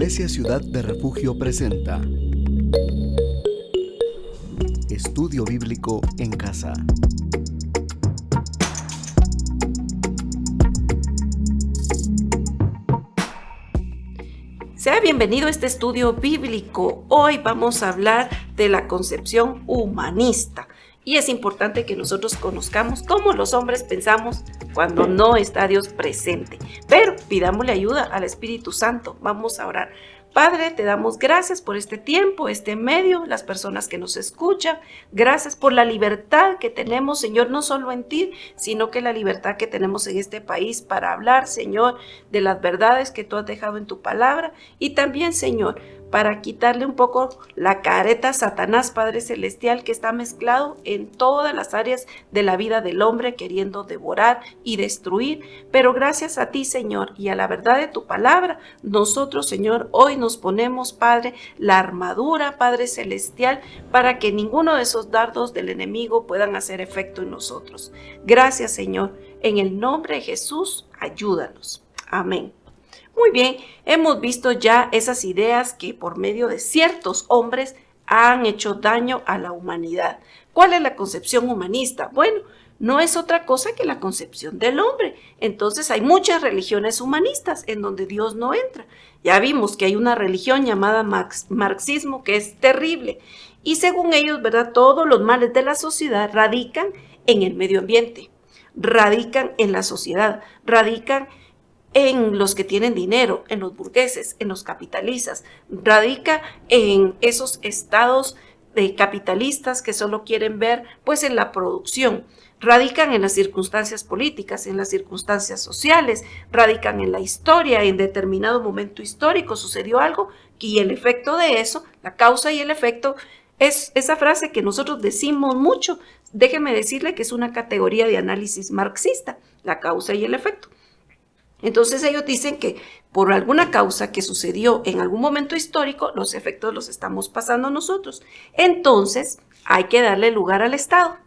Iglesia Ciudad de Refugio presenta Estudio Bíblico en Casa. Sea bienvenido a este estudio bíblico. Hoy vamos a hablar de la concepción humanista. Y es importante que nosotros conozcamos cómo los hombres pensamos cuando no está Dios presente. Pero pidámosle ayuda al Espíritu Santo. Vamos a orar. Padre, te damos gracias por este tiempo, este medio, las personas que nos escuchan. Gracias por la libertad que tenemos, Señor, no solo en ti, sino que la libertad que tenemos en este país para hablar, Señor, de las verdades que tú has dejado en tu palabra. Y también, Señor, para quitarle un poco la careta a Satanás, Padre Celestial, que está mezclado en todas las áreas de la vida del hombre, queriendo devorar y destruir. Pero gracias a ti, Señor, y a la verdad de tu palabra, nosotros, Señor, hoy nos ponemos, Padre, la armadura, Padre Celestial, para que ninguno de esos dardos del enemigo puedan hacer efecto en nosotros. Gracias, Señor. En el nombre de Jesús, ayúdanos. Amén. Muy bien, hemos visto ya esas ideas que por medio de ciertos hombres han hecho daño a la humanidad. ¿Cuál es la concepción humanista? Bueno, no es otra cosa que la concepción del hombre. Entonces hay muchas religiones humanistas en donde Dios no entra. Ya vimos que hay una religión llamada marxismo que es terrible. Y según ellos, ¿verdad? Todos los males de la sociedad radican en el medio ambiente, radican en la sociedad, radican en los que tienen dinero, en los burgueses, en los capitalistas, radica en esos estados de capitalistas que solo quieren ver pues en la producción, radican en las circunstancias políticas, en las circunstancias sociales, radican en la historia, en determinado momento histórico sucedió algo y el efecto de eso, la causa y el efecto, es esa frase que nosotros decimos mucho. Déjeme decirle que es una categoría de análisis marxista, la causa y el efecto. Entonces ellos dicen que por alguna causa que sucedió en algún momento histórico, los efectos los estamos pasando nosotros. Entonces hay que darle lugar al Estado.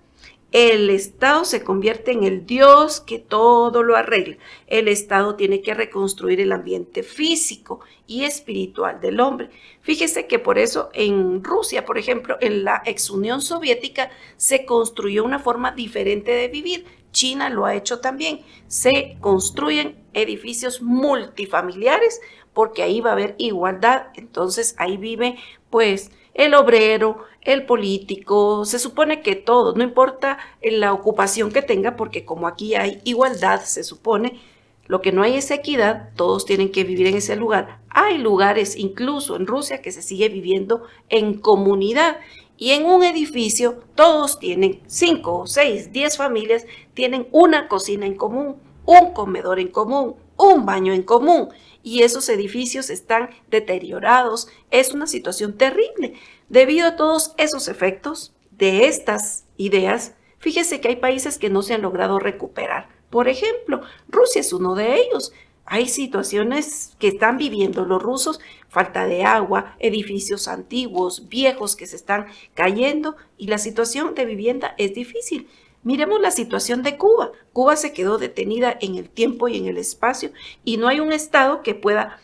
El Estado se convierte en el Dios que todo lo arregla. El Estado tiene que reconstruir el ambiente físico y espiritual del hombre. Fíjese que por eso en Rusia, por ejemplo, en la ex Unión Soviética, se construyó una forma diferente de vivir. China lo ha hecho también. Se construyen edificios multifamiliares porque ahí va a haber igualdad. Entonces ahí vive pues el obrero, el político, se supone que todos, no importa la ocupación que tenga, porque como aquí hay igualdad, se supone, lo que no hay es equidad, todos tienen que vivir en ese lugar. Hay lugares, incluso en Rusia, que se sigue viviendo en comunidad y en un edificio todos tienen 5, 6, 10 familias, tienen una cocina en común, un comedor en común, un baño en común. Y esos edificios están deteriorados. Es una situación terrible. Debido a todos esos efectos de estas ideas, fíjese que hay países que no se han logrado recuperar. Por ejemplo, Rusia es uno de ellos. Hay situaciones que están viviendo los rusos, falta de agua, edificios antiguos, viejos que se están cayendo y la situación de vivienda es difícil. Miremos la situación de Cuba. Cuba se quedó detenida en el tiempo y en el espacio y no hay un Estado que pueda,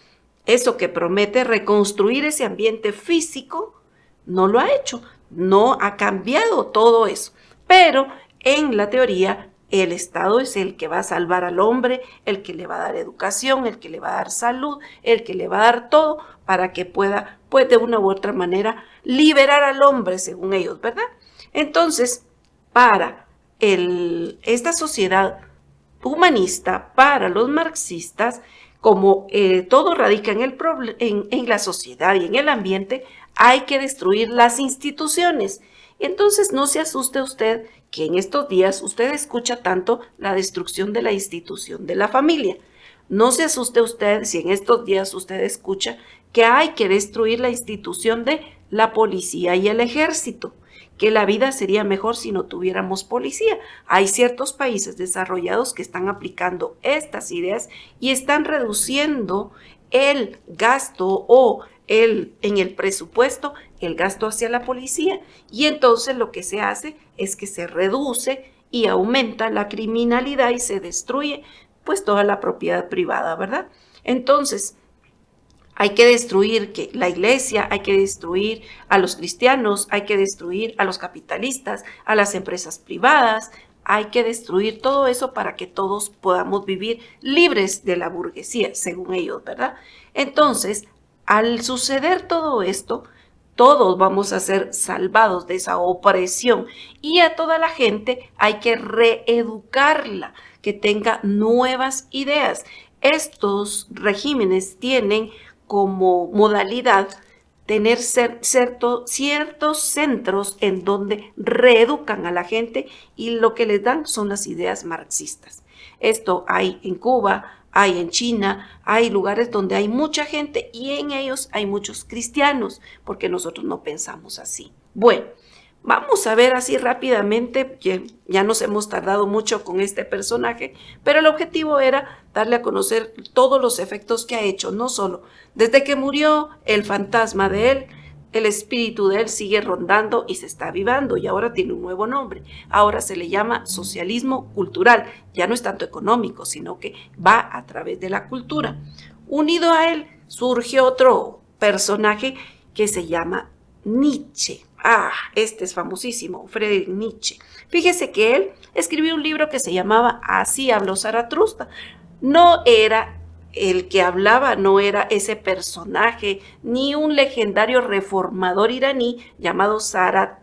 eso que promete, reconstruir ese ambiente físico, no lo ha hecho, no ha cambiado todo eso. Pero en la teoría, el Estado es el que va a salvar al hombre, el que le va a dar educación, el que le va a dar salud, el que le va a dar todo para que pueda, pues de una u otra manera, liberar al hombre, según ellos, ¿verdad? Entonces, para esta sociedad humanista, para los marxistas, como todo radica en la sociedad y en el ambiente, hay que destruir las instituciones. Entonces no se asuste usted que en estos días usted escucha tanto la destrucción de la institución de la familia. No se asuste usted si en estos días usted escucha que hay que destruir la institución de la policía y el ejército, que la vida sería mejor si no tuviéramos policía. Hay ciertos países desarrollados que están aplicando estas ideas y están reduciendo el gasto o en el presupuesto, el gasto hacia la policía. Y entonces lo que se hace es que se reduce y aumenta la criminalidad y se destruye pues toda la propiedad privada, ¿verdad? Entonces, Hay que destruir que la iglesia, hay que destruir a los cristianos, hay que destruir a los capitalistas, a las empresas privadas, hay que destruir todo eso para que todos podamos vivir libres de la burguesía, según ellos, ¿verdad? Entonces, al suceder todo esto, todos vamos a ser salvados de esa opresión y a toda la gente hay que reeducarla, que tenga nuevas ideas. Estos regímenes tienen como modalidad tener ciertos centros en donde reeducan a la gente y lo que les dan son las ideas marxistas. Esto hay en Cuba, hay en China, hay lugares donde hay mucha gente y en ellos hay muchos cristianos, porque nosotros no pensamos así. Bueno, vamos a ver así rápidamente, que ya nos hemos tardado mucho con este personaje, pero el objetivo era darle a conocer todos los efectos que ha hecho, no solo desde que murió el fantasma de él, el espíritu de él sigue rondando y se está avivando y ahora tiene un nuevo nombre. Ahora se le llama socialismo cultural, ya no es tanto económico, sino que va a través de la cultura. Unido a él surge otro personaje que se llama Nietzsche. Este es famosísimo, Friedrich Nietzsche. Fíjese que él escribió un libro que se llamaba Así habló Zaratustra. No era el que hablaba, no era ese personaje, ni un legendario reformador iraní llamado Zaratustra,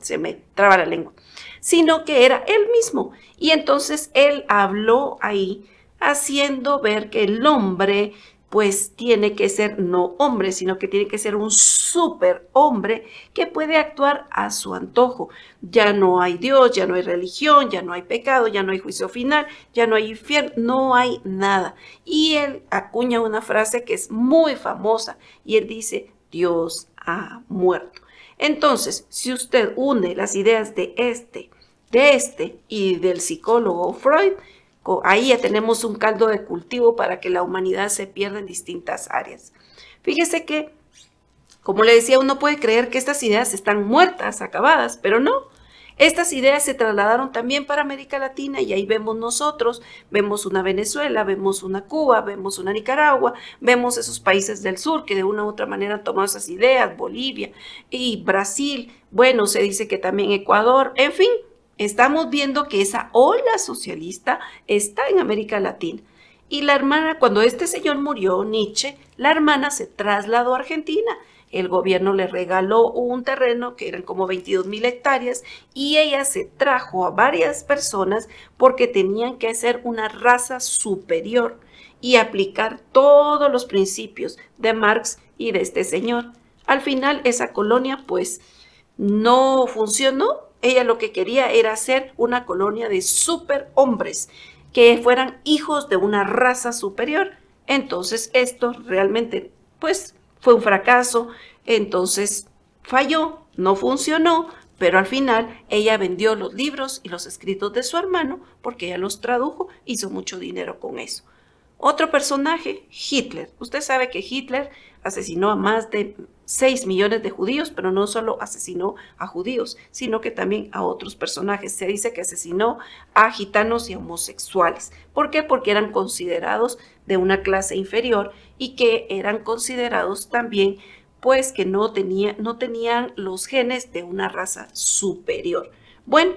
se me traba la lengua, sino que era él mismo. Y entonces él habló ahí haciendo ver que el hombre pues tiene que ser no hombre, sino que tiene que ser un superhombre que puede actuar a su antojo. Ya no hay Dios, ya no hay religión, ya no hay pecado, ya no hay juicio final, ya no hay infierno, no hay nada. Y él acuña una frase que es muy famosa y él dice, Dios ha muerto. Entonces, si usted une las ideas de este y del psicólogo Freud, ahí ya tenemos un caldo de cultivo para que la humanidad se pierda en distintas áreas. Fíjese que, como le decía, uno puede creer que estas ideas están muertas, acabadas, pero no. Estas ideas se trasladaron también para América Latina y ahí vemos nosotros, vemos una Venezuela, vemos una Cuba, vemos una Nicaragua, vemos esos países del sur que de una u otra manera han tomado esas ideas, Bolivia y Brasil, bueno, se dice que también Ecuador, en fin. Estamos viendo que esa ola socialista está en América Latina. Y la hermana, cuando este señor murió, Nietzsche, la hermana se trasladó a Argentina. El gobierno le regaló un terreno que eran como 22,000 hectáreas y ella se trajo a varias personas porque tenían que ser una raza superior y aplicar todos los principios de Marx y de este señor. Al final esa colonia pues no funcionó. Ella lo que quería era hacer una colonia de superhombres que fueran hijos de una raza superior. Entonces esto realmente pues fue un fracaso, entonces falló, no funcionó, pero al final ella vendió los libros y los escritos de su hermano porque ella los tradujo, hizo mucho dinero con eso. Otro personaje, Hitler. Usted sabe que Hitler asesinó a más de 6 millones de judíos, pero no solo asesinó a judíos, sino que también a otros personajes. Se dice que asesinó a gitanos y a homosexuales. ¿Por qué? Porque eran considerados de una clase inferior y que eran considerados también, pues, que no tenían los genes de una raza superior. Bueno,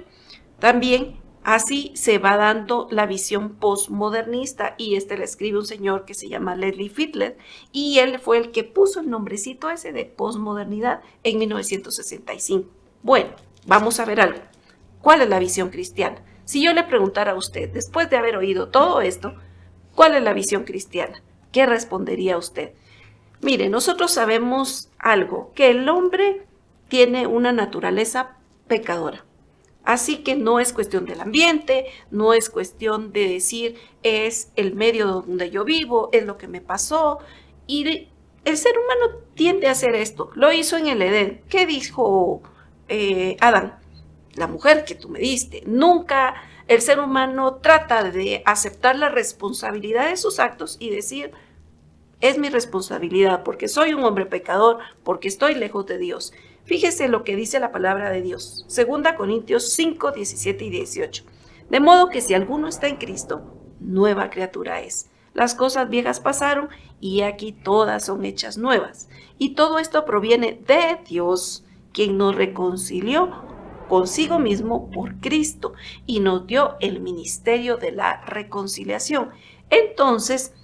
también así se va dando la visión postmodernista y la escribe un señor que se llama Leslie Fidler y él fue el que puso el nombrecito ese de postmodernidad en 1965. Bueno, vamos a ver algo. ¿Cuál es la visión cristiana? Si yo le preguntara a usted, después de haber oído todo esto, ¿cuál es la visión cristiana? ¿Qué respondería usted? Mire, nosotros sabemos algo, que el hombre tiene una naturaleza pecadora. Así que no es cuestión del ambiente, no es cuestión de decir es el medio donde yo vivo, es lo que me pasó. Y el ser humano tiende a hacer esto. Lo hizo en el Edén. ¿Qué dijo Adán? La mujer que tú me diste. Nunca el ser humano trata de aceptar la responsabilidad de sus actos y decir, es mi responsabilidad porque soy un hombre pecador, porque estoy lejos de Dios. Fíjese lo que dice la palabra de Dios, 2 Corintios 5, 17 y 18. De modo que si alguno está en Cristo, nueva criatura es. las cosas viejas pasaron y aquí todas son hechas nuevas. Y todo esto proviene de Dios, quien nos reconcilió consigo mismo por Cristo y nos dio el ministerio de la reconciliación. Entonces,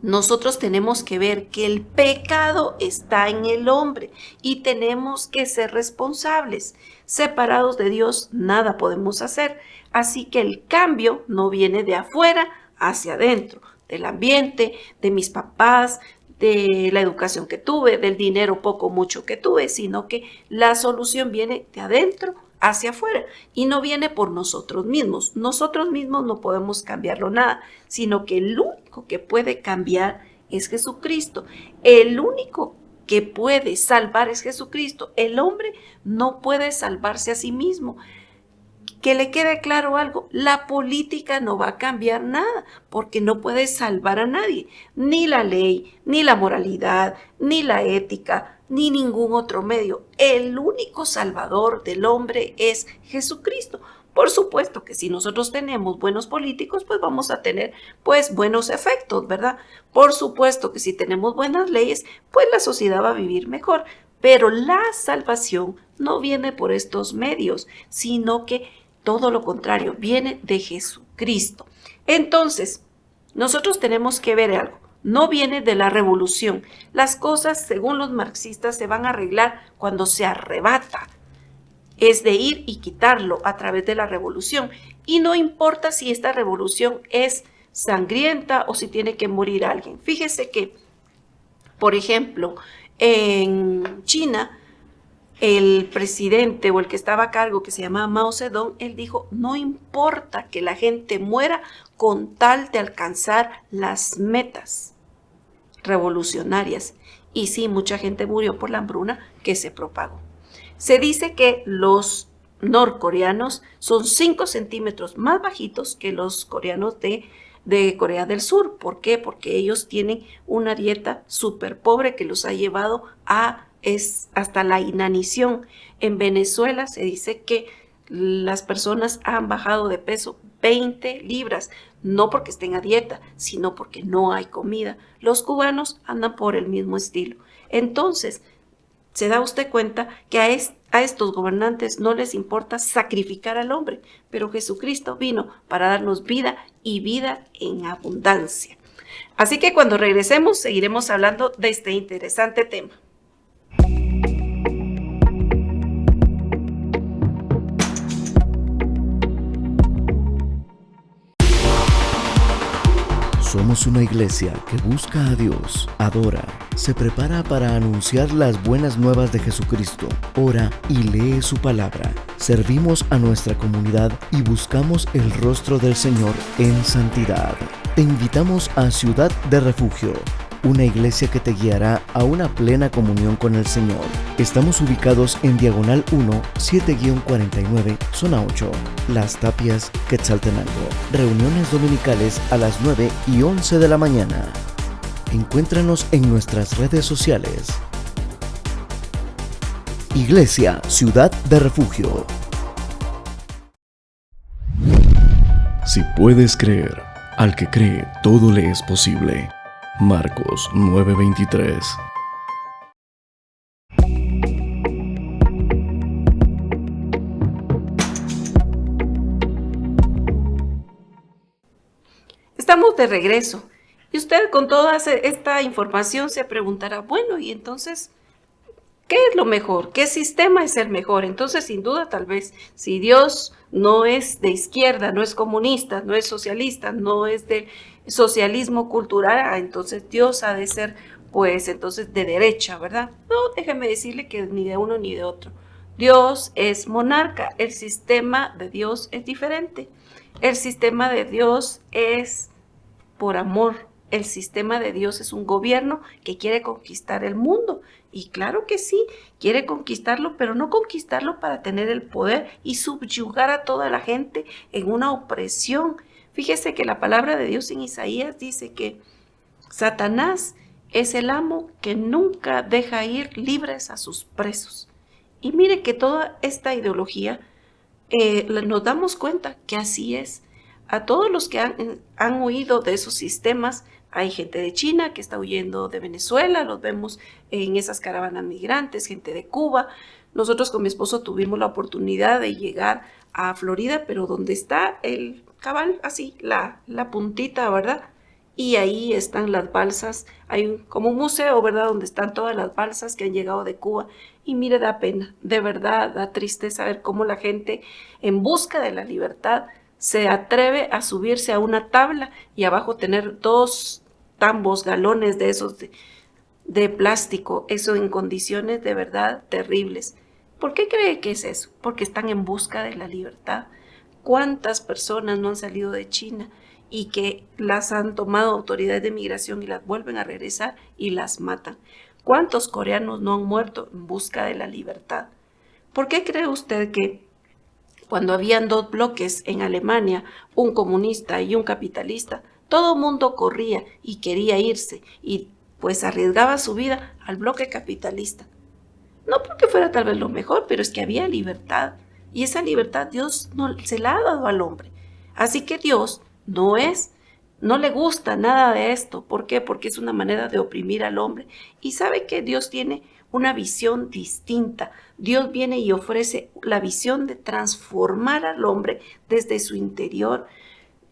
nosotros tenemos que ver que el pecado está en el hombre y tenemos que ser responsables. Separados de Dios, nada podemos hacer. Así que el cambio no viene de afuera hacia adentro, del ambiente, de mis papás, de la educación que tuve, del dinero poco o mucho que tuve, sino que la solución viene de adentro hacia afuera y no viene por nosotros mismos. Nosotros mismos no podemos cambiarlo nada, sino que el único que puede cambiar es Jesucristo. El único que puede salvar es Jesucristo. El hombre no puede salvarse a sí mismo. Que le quede claro algo, la política no va a cambiar nada porque no puede salvar a nadie, ni la ley, ni la moralidad, ni la ética, ni ningún otro medio. El único salvador del hombre es Jesucristo. Por supuesto que si nosotros tenemos buenos políticos, pues vamos a tener pues buenos efectos, ¿verdad? Por supuesto que si tenemos buenas leyes, pues la sociedad va a vivir mejor. Pero la salvación no viene por estos medios, sino que todo lo contrario, viene de Jesucristo. Entonces, nosotros tenemos que ver algo. No viene de la revolución. Las cosas, según los marxistas, se van a arreglar cuando se arrebata. Es de ir y quitarlo a través de la revolución. Y no importa si esta revolución es sangrienta o si tiene que morir alguien. Fíjese que, por ejemplo, en China, el presidente o el que estaba a cargo, que se llamaba Mao Zedong, él dijo, no importa que la gente muera con tal de alcanzar las metas revolucionarias. Y sí, mucha gente murió por la hambruna que se propagó. Se dice que los norcoreanos son 5 centímetros más bajitos que los coreanos de Corea del Sur. ¿Por qué? Porque ellos tienen una dieta súper pobre que los ha llevado hasta la inanición. En Venezuela se dice que las personas han bajado de peso 20 libras, no porque estén a dieta, sino porque no hay comida. Los cubanos andan por el mismo estilo. Entonces, se da usted cuenta que a estos gobernantes no les importa sacrificar al hombre, pero Jesucristo vino para darnos vida y vida en abundancia. Así que cuando regresemos seguiremos hablando de este interesante tema. Somos una iglesia que busca a Dios, adora, se prepara para anunciar las buenas nuevas de Jesucristo, ora y lee su palabra. Servimos a nuestra comunidad y buscamos el rostro del Señor en santidad. Te invitamos a Ciudad de Refugio, una iglesia que te guiará a una plena comunión con el Señor. Estamos ubicados en Diagonal 1, 7-49, Zona 8, Las Tapias, Quetzaltenango. Reuniones dominicales a las 9 y 11 de la mañana. Encuéntranos en nuestras redes sociales. Iglesia Ciudad de Refugio. Si puedes creer, al que cree, todo le es posible. Marcos 9:23. Estamos de regreso y usted con toda esta información se preguntará, bueno, y entonces, ¿qué es lo mejor? ¿Qué sistema es el mejor? Entonces, sin duda, tal vez, si Dios no es de izquierda, no es comunista, no es socialista, no es del socialismo cultural, entonces Dios ha de ser, pues, entonces de derecha, ¿verdad? No, déjeme decirle que ni de uno ni de otro. Dios es monarca, el sistema de Dios es diferente. El sistema de Dios es por amor. El sistema de Dios es un gobierno que quiere conquistar el mundo. Y claro que sí, quiere conquistarlo, pero no conquistarlo para tener el poder y subyugar a toda la gente en una opresión. Fíjese que la palabra de Dios en Isaías dice que Satanás es el amo que nunca deja ir libres a sus presos. Y mire que toda esta ideología nos damos cuenta que así es. a todos los que han huido de esos sistemas. Hay gente de China que está huyendo de Venezuela, los vemos en esas caravanas migrantes, gente de Cuba. Nosotros con mi esposo tuvimos la oportunidad de llegar a Florida, pero donde está el cabal, así, la puntita, ¿verdad? Y ahí están las balsas, hay como un museo, ¿verdad? Donde están todas las balsas que han llegado de Cuba. Y mire, da pena, de verdad, da tristeza ver cómo la gente en busca de la libertad se atreve a subirse a una tabla y abajo tener 2 tambos, galones de esos de plástico, eso en condiciones de verdad terribles. ¿Por qué cree que es eso? Porque están en busca de la libertad. ¿Cuántas personas no han salido de China y que las han tomado autoridades de migración y las vuelven a regresar y las matan? ¿Cuántos coreanos no han muerto en busca de la libertad? ¿Por qué cree usted que cuando habían 2 bloques en Alemania, un comunista y un capitalista, todo el mundo corría y quería irse y pues arriesgaba su vida al bloque capitalista? No porque fuera tal vez lo mejor, pero es que había libertad. Y esa libertad Dios no se la ha dado al hombre. Así que Dios no le gusta nada de esto. ¿Por qué? Porque es una manera de oprimir al hombre. Y sabe que Dios tiene una visión distinta. Dios viene y ofrece la visión de transformar al hombre desde su interior.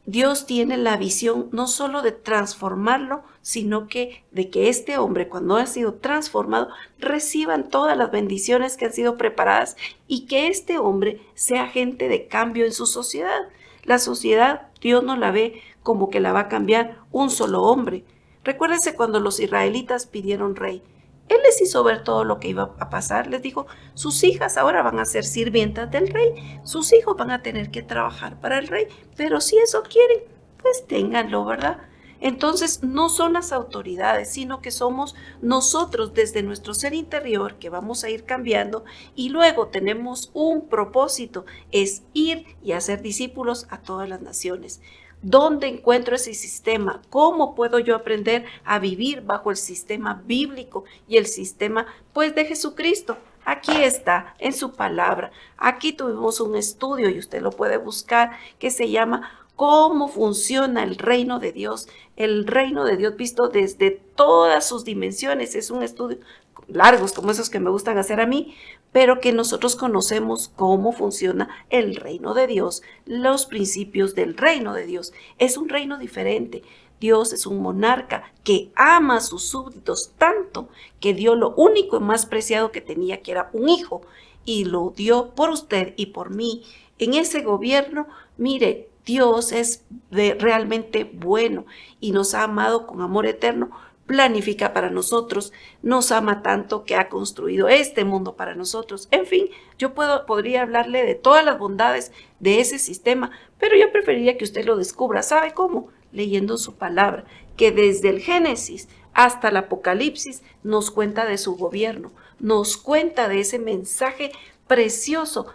Dios tiene la visión no solo de transformarlo, sino que de que este hombre, cuando ha sido transformado, reciban todas las bendiciones que han sido preparadas y que este hombre sea agente de cambio en su sociedad. La sociedad, Dios no la ve como que la va a cambiar un solo hombre. Recuérdense cuando los israelitas pidieron rey. Él les hizo ver todo lo que iba a pasar. Les dijo, sus hijas ahora van a ser sirvientas del rey. Sus hijos van a tener que trabajar para el rey. Pero si eso quieren, pues ténganlo, ¿verdad? Entonces no son las autoridades, sino que somos nosotros desde nuestro ser interior que vamos a ir cambiando y luego tenemos un propósito, es ir y hacer discípulos a todas las naciones. ¿Dónde encuentro ese sistema? ¿Cómo puedo yo aprender a vivir bajo el sistema bíblico y el sistema, pues, de Jesucristo? Aquí está, en su palabra. Aquí tuvimos un estudio y usted lo puede buscar que se llama ¿Cómo funciona el reino de Dios? El reino de Dios visto desde todas sus dimensiones. Es un estudio largos como esos que me gustan hacer a mí, pero que nosotros conocemos cómo funciona el reino de Dios, los principios del reino de Dios. Es un reino diferente. Dios es un monarca que ama a sus súbditos tanto que dio lo único y más preciado que tenía, que era un hijo, y lo dio por usted y por mí. En ese gobierno, mire, Dios es realmente bueno y nos ha amado con amor eterno. Planifica para nosotros, nos ama tanto que ha construido este mundo para nosotros. En fin, yo podría hablarle de todas las bondades de ese sistema, pero yo preferiría que usted lo descubra. ¿Sabe cómo? Leyendo su palabra, que desde el Génesis hasta el Apocalipsis nos cuenta de su gobierno, nos cuenta de ese mensaje precioso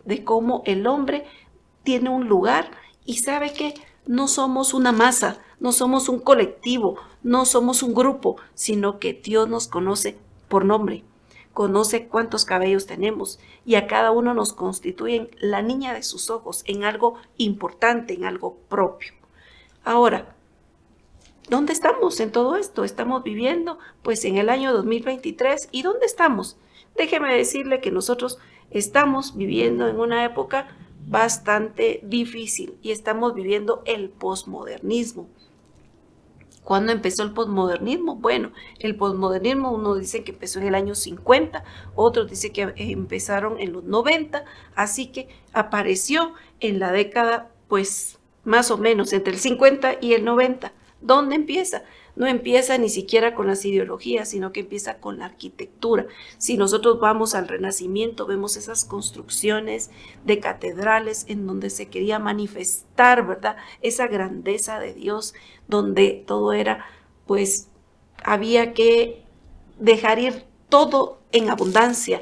de cómo el hombre tiene un lugar y sabe que no somos una masa, no somos un colectivo, no somos un grupo, sino que Dios nos conoce por nombre, conoce cuántos cabellos tenemos y a cada uno nos constituyen la niña de sus ojos en algo importante, en algo propio. Ahora, ¿dónde estamos en todo esto? Estamos viviendo pues en el año 2023. ¿Y dónde estamos? Déjeme decirle que nosotros estamos viviendo en una época bastante difícil y estamos viviendo el posmodernismo. ¿Cuándo empezó el posmodernismo? Bueno, el posmodernismo unos dicen que empezó en el año 50, otros dicen que empezaron en los 90, así que apareció en la década, pues más o menos entre el 50 y el 90. ¿Dónde empieza? No empieza ni siquiera con las ideologías, sino que empieza con la arquitectura. Si nosotros vamos al Renacimiento, vemos esas construcciones de catedrales en donde se quería manifestar, ¿verdad? Esa grandeza de Dios, donde todo era, pues, había que dejar ir todo en abundancia.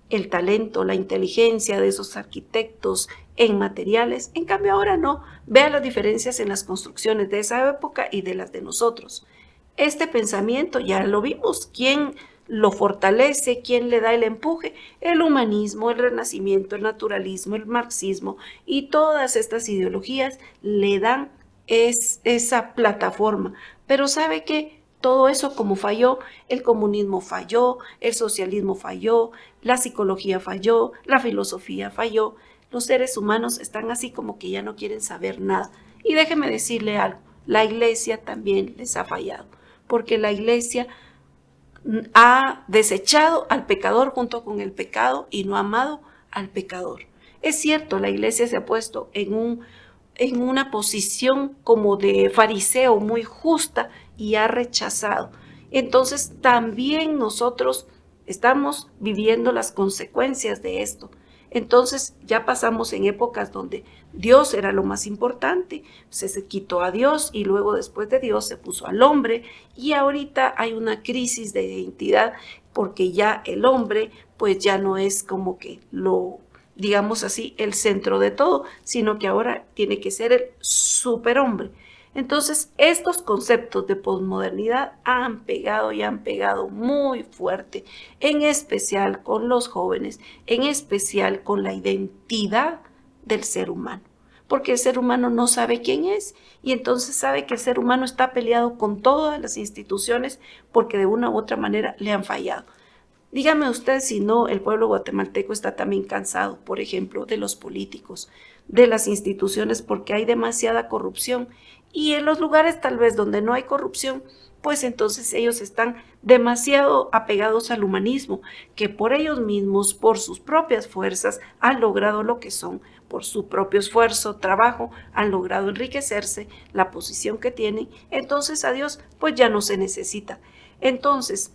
El talento, la inteligencia de esos arquitectos en materiales. En cambio ahora no. Vea las diferencias en las construcciones de esa época y de las de nosotros. Este pensamiento ya lo vimos. ¿Quién lo fortalece? ¿Quién le da el empuje? El humanismo, el renacimiento, el naturalismo, el marxismo y todas estas ideologías le dan esa plataforma. Pero ¿sabe qué? Todo eso como falló, el comunismo falló, el socialismo falló, la psicología falló, la filosofía falló. Los seres humanos están así como que ya no quieren saber nada. Y déjeme decirle algo, la iglesia también les ha fallado, porque la iglesia ha desechado al pecador junto con el pecado y no ha amado al pecador. Es cierto, la iglesia se ha puesto en una posición como de fariseo muy justa y ha rechazado. Entonces también nosotros estamos viviendo las consecuencias de esto. Entonces ya pasamos en épocas donde Dios era lo más importante, se quitó a Dios y luego después de Dios se puso al hombre y ahorita hay una crisis de identidad porque ya el hombre pues ya no es como que digamos así, el centro de todo, sino que ahora tiene que ser el superhombre. Entonces, estos conceptos de posmodernidad han pegado y han pegado muy fuerte, en especial con los jóvenes, en especial con la identidad del ser humano, porque el ser humano no sabe quién es y entonces sabe que el ser humano está peleado con todas las instituciones porque de una u otra manera le han fallado. Dígame usted si no, el pueblo guatemalteco está también cansado, por ejemplo, de los políticos, de las instituciones, porque hay demasiada corrupción. Y en los lugares tal vez donde no hay corrupción, pues entonces ellos están demasiado apegados al humanismo, que por ellos mismos, por sus propias fuerzas, han logrado lo que son, por su propio esfuerzo, trabajo, han logrado enriquecerse, la posición que tienen. Entonces a Dios pues ya no se necesita. Entonces,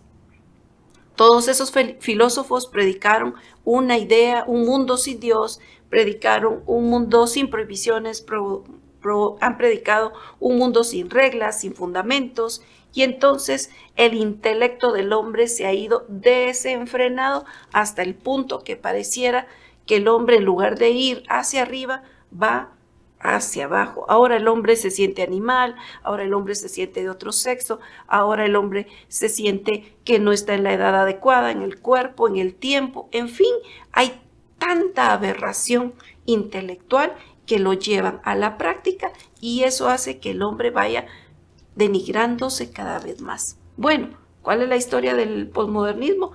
todos esos filósofos predicaron una idea, un mundo sin Dios, predicaron un mundo sin prohibiciones, han predicado un mundo sin reglas, sin fundamentos, y entonces el intelecto del hombre se ha ido desenfrenado hasta el punto que pareciera que el hombre, en lugar de ir hacia arriba, va hacia abajo. Ahora el hombre se siente animal, ahora el hombre se siente de otro sexo, ahora el hombre se siente que no está en la edad adecuada, en el cuerpo, en el tiempo, en fin, hay tanta aberración intelectual que lo llevan a la práctica y eso hace que el hombre vaya denigrándose cada vez más. Bueno, ¿cuál es la historia del posmodernismo?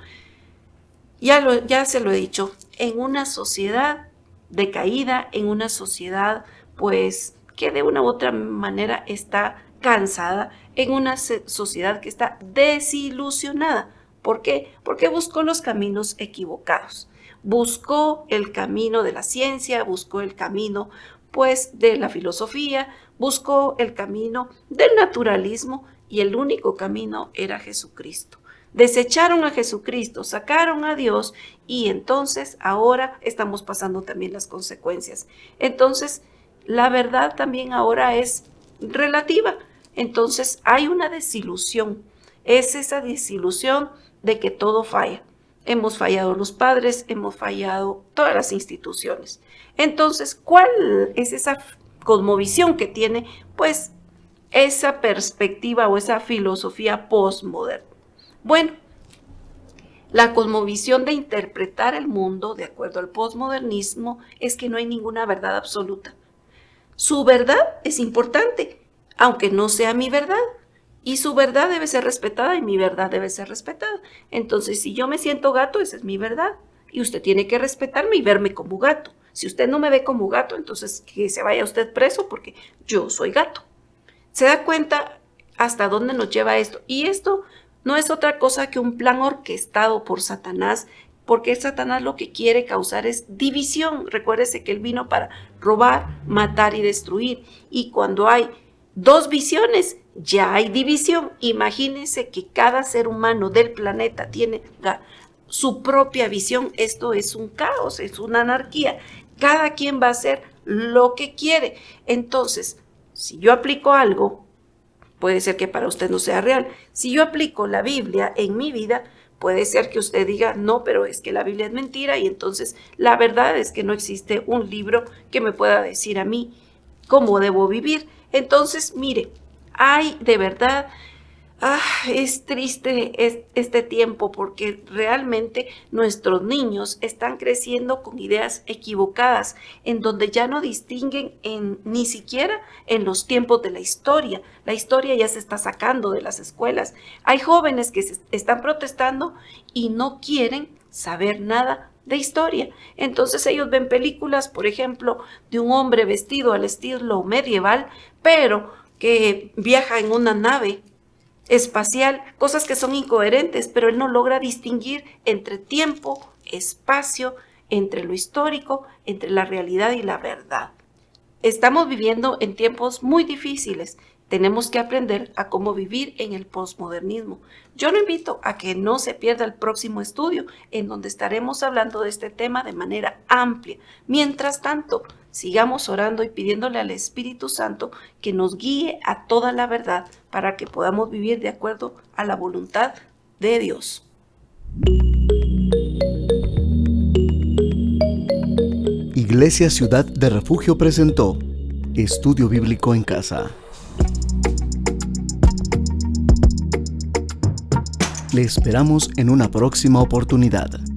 Ya se lo he dicho, en una sociedad decaída, en una sociedad pues que de una u otra manera está cansada, en una sociedad que está desilusionada. ¿Por qué? Porque buscó los caminos equivocados. Buscó el camino de la ciencia, buscó el camino pues de la filosofía, buscó el camino del naturalismo y el único camino era Jesucristo. Desecharon a Jesucristo, sacaron a Dios y entonces ahora estamos pasando también las consecuencias. Entonces, la verdad también ahora es relativa. Entonces, hay una desilusión. Es esa desilusión de que todo falla. Hemos fallado los padres, hemos fallado todas las instituciones. Entonces, ¿cuál es esa cosmovisión que tiene, pues, esa perspectiva o esa filosofía postmoderna? Bueno, la cosmovisión de interpretar el mundo de acuerdo al posmodernismo es que no hay ninguna verdad absoluta. Su verdad es importante, aunque no sea mi verdad. Y su verdad debe ser respetada y mi verdad debe ser respetada. Entonces, si yo me siento gato, esa es mi verdad. Y usted tiene que respetarme y verme como gato. Si usted no me ve como gato, entonces que se vaya usted preso porque yo soy gato. ¿Se da cuenta hasta dónde nos lleva esto? Y esto no es otra cosa que un plan orquestado por Satanás, porque Satanás lo que quiere causar es división. Recuérdese que él vino para robar, matar y destruir. Y cuando hay dos visiones, ya hay división. Imagínense que cada ser humano del planeta tiene su propia visión. Esto es un caos, es una anarquía. Cada quien va a hacer lo que quiere. Entonces, si yo aplico algo, puede ser que para usted no sea real. Si yo aplico la Biblia en mi vida, puede ser que usted diga, no, pero es que la Biblia es mentira y entonces la verdad es que no existe un libro que me pueda decir a mí cómo debo vivir. Entonces, mire, hay de verdad Es triste este tiempo porque realmente nuestros niños están creciendo con ideas equivocadas, en donde ya no distinguen ni siquiera en los tiempos de la historia. La historia ya se está sacando de las escuelas. Hay jóvenes que se están protestando y no quieren saber nada de historia. Entonces ellos ven películas, por ejemplo, de un hombre vestido al estilo medieval, pero que viaja en una nave espacial, cosas que son incoherentes, pero él no logra distinguir entre tiempo, espacio, entre lo histórico, entre la realidad y la verdad. Estamos viviendo en tiempos muy difíciles. Tenemos que aprender a cómo vivir en el posmodernismo. Yo lo invito a que no se pierda el próximo estudio, en donde estaremos hablando de este tema de manera amplia. Mientras tanto, sigamos orando y pidiéndole al Espíritu Santo que nos guíe a toda la verdad para que podamos vivir de acuerdo a la voluntad de Dios. Iglesia Ciudad de Refugio presentó Estudio Bíblico en Casa. Le esperamos en una próxima oportunidad.